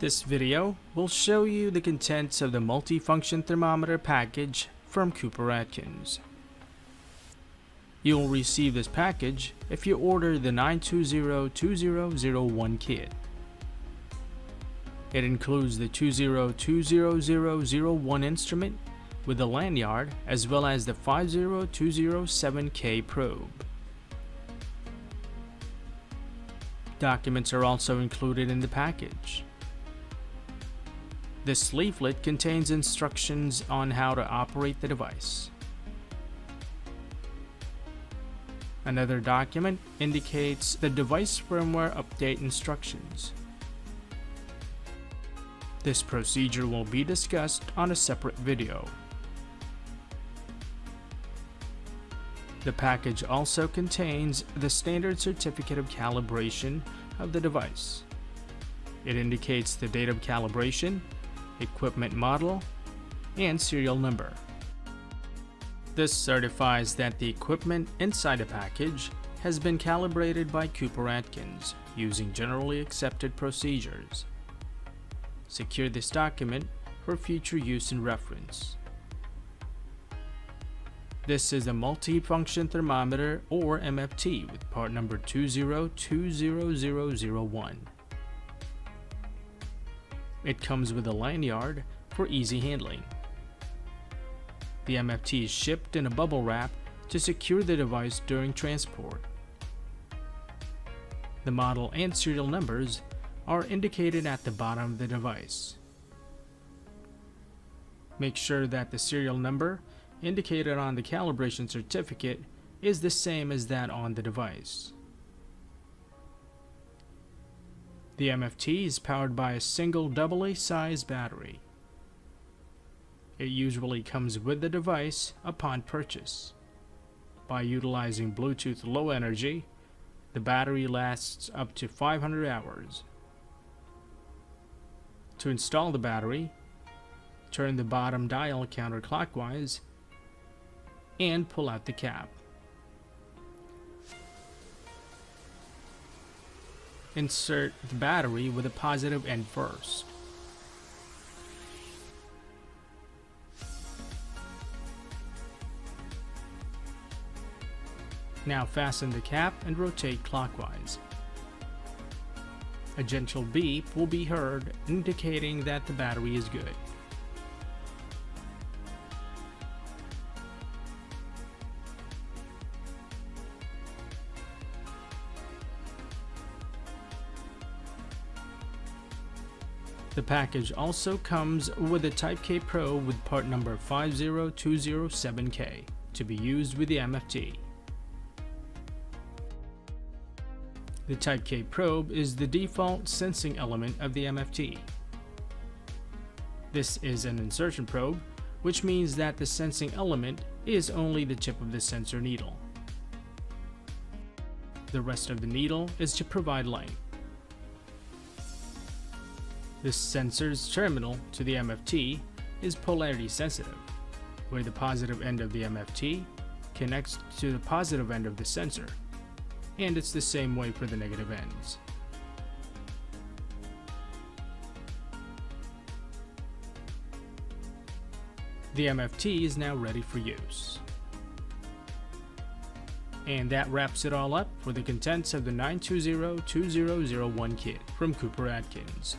This video will show you the contents of the Multi-Function Thermometer package from Cooper-Atkins. You will receive this package if you order the 920-2001 kit. It includes the 20-20001 instrument with the lanyard as well as the 50207K probe. Documents are also included in the package. This leaflet contains instructions on how to operate the device. Another document indicates the device firmware update instructions. This procedure will be discussed on a separate video. The package also contains the standard certificate of calibration of the device. It indicates the date of calibration, equipment model, and serial number. This certifies that the equipment inside the package has been calibrated by Cooper-Atkins using generally accepted procedures. Secure this document for future use and reference. This is a multi-function thermometer or MFT with part number 20-20001. It comes with a lanyard for easy handling. The MFT is shipped in a bubble wrap to secure the device during transport. The model and serial numbers are indicated at the bottom of the device. Make sure that the serial number indicated on the calibration certificate is the same as that on the device. The MFT is powered by a single AA size battery. It usually comes with the device upon purchase. By utilizing Bluetooth Low Energy, the battery lasts up to 500 hours. To install the battery, turn the bottom dial counterclockwise and pull out the cap. Insert the battery with a positive end first. Now fasten the cap and rotate clockwise. A gentle beep will be heard indicating that the battery is good. The package also comes with a Type K probe with part number 50207K to be used with the MFT. The Type K probe is the default sensing element of the MFT. This is an insertion probe, which means that the sensing element is only the tip of the sensor needle. The rest of the needle is to provide light. The sensor's terminal to the MFT is polarity sensitive, where the positive end of the MFT connects to the positive end of the sensor, and it's the same way for the negative ends. The MFT is now ready for use. And that wraps it all up for the contents of the 920-2001 kit from Cooper-Atkins.